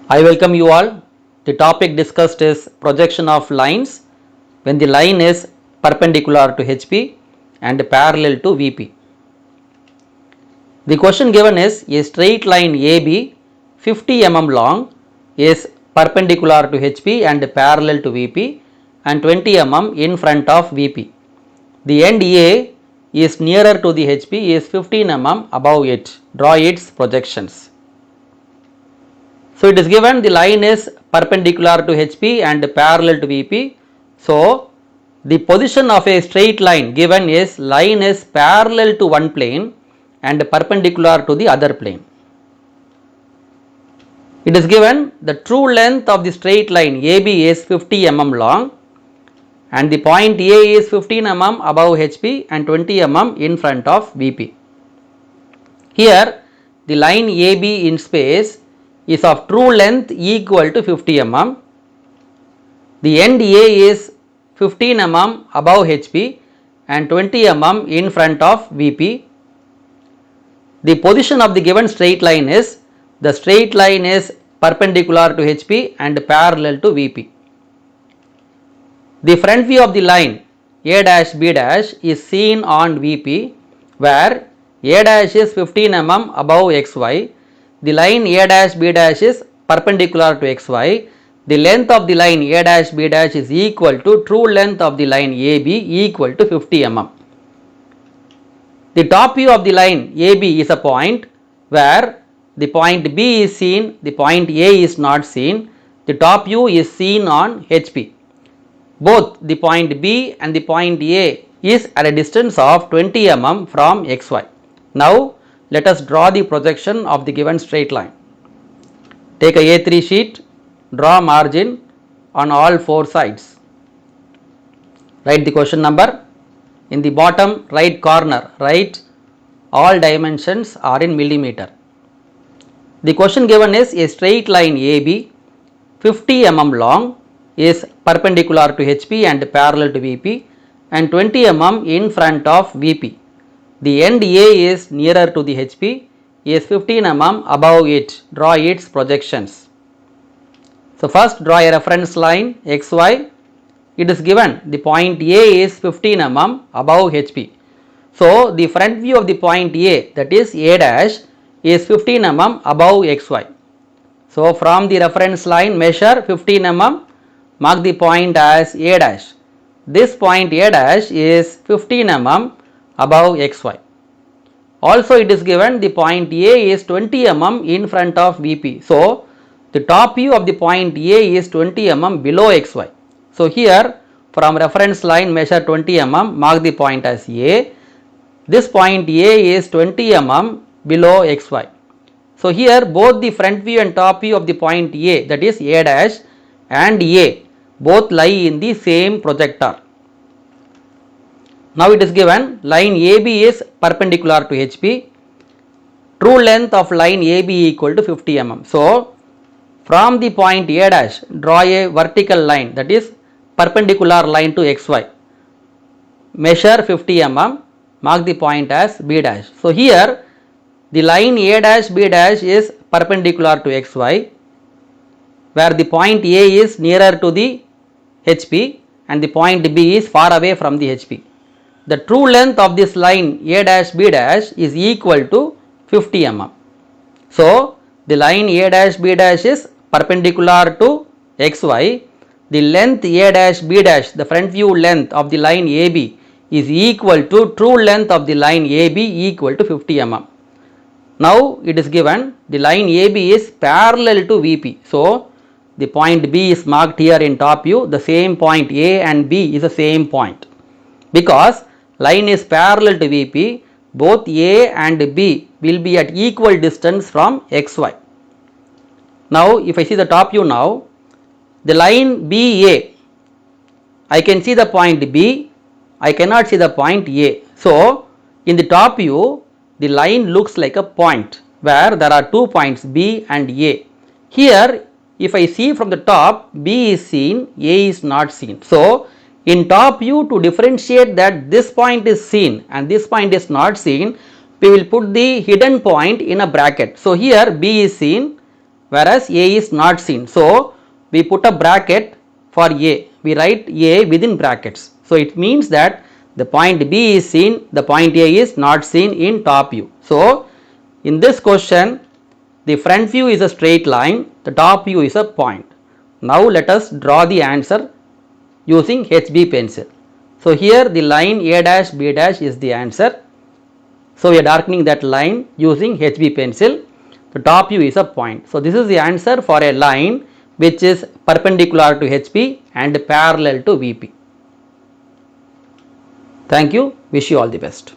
I welcome you all. The topic discussed is projection of lines when the line is perpendicular to HP and parallel to VP. The question given is a straight line AB 50 mm long is perpendicular to HP and parallel to VP and 20 mm in front of VP. The end A is nearer to the HP is 15 mm above it. Draw its projections. So it is given the line is perpendicular to HP and parallel to VP. So the position of a straight line given is line is parallel to one plane and perpendicular to the other plane. It is given the true length of the straight line AB is 50 mm long and the point A is 15 mm above HP and 20 mm in front of VP. Here the line AB in space is of true length equal to 50 mm. The end A is 15 mm above HP and 20 mm in front of VP. The position of the given straight line is the straight line is perpendicular to HP and parallel to VP. The front view of the line A dash B dash is seen on VP where A dash is 15 mm above XY. The line A dash B dash is perpendicular to XY. The length of the line A dash B dash is equal to true length of the line AB equal to 50 mm. The top view of the line AB is a point where the point B is seen, the point A is not seen. The top view is seen on HP. Both the point B and the point A is at a distance of 20 mm from XY. Now let us draw the projection of the given straight line. Take a A3 sheet, draw margin on all four sides. Write the question number. In the bottom right corner, write all dimensions are in millimeter. The question given is a straight line AB 50 mm long is perpendicular to HP and parallel to VP and 20 mm in front of VP. The end A is nearer to the HP is 15 mm above it. Draw its projections. So first draw a reference line XY. It is given the point A is 15 mm above HP. So the front view of the point A, that is A dash, is 15 mm above XY. So from the reference line measure 15 mm, mark the point as A dash. This point A dash is 15 mm above XY. Also it is given the point A is 20 mm in front of VP. So the top view of the point A is 20 mm below XY. So here from reference line measure 20 mm, mark the point as A. This point A is 20 mm below XY. So here both the front view and top view of the point A, that is A dash and A, both lie in the same projector. Now it is given line AB is perpendicular to HP. True length of line AB equal to 50 mm. So from the point A dash, draw a vertical line, that is perpendicular line to XY. Measure 50 mm, mark the point as B dash. So here the line A dash B dash is perpendicular to XY where the point A is nearer to the HP and the point B is far away from the HP. The true length of this line A dash B dash is equal to 50 mm. So the line A dash B dash is perpendicular to XY. The length A dash B dash, the front view length of the line AB, is equal to true length of the line AB equal to 50 mm. Now it is given the line AB is parallel to VP. So the point B is marked here in top view. The same point A and B is the same point. Because line is parallel to VP, both A and B will be at equal distance from XY. Now if I see the top view now, the line BA, I can see the point B, I cannot see the point A. So in the top view, the line looks like a point where there are 2 points B and A. Here if I see from the top, B is seen, A is not seen. So in top view, to differentiate that this point is seen and this point is not seen, we will put the hidden point in a bracket. So here B is seen, whereas A is not seen. So we put a bracket for A, we write A within brackets. So it means that the point B is seen, the point A is not seen in top view. So in this question, the front view is a straight line, the top view is a point. Now let us draw the answer using HB pencil. So here the line A dash B dash is the answer. So we are darkening that line using HB pencil. The top view is a point. So this is the answer for a line which is perpendicular to HB and parallel to VP. Thank you. Wish you all the best.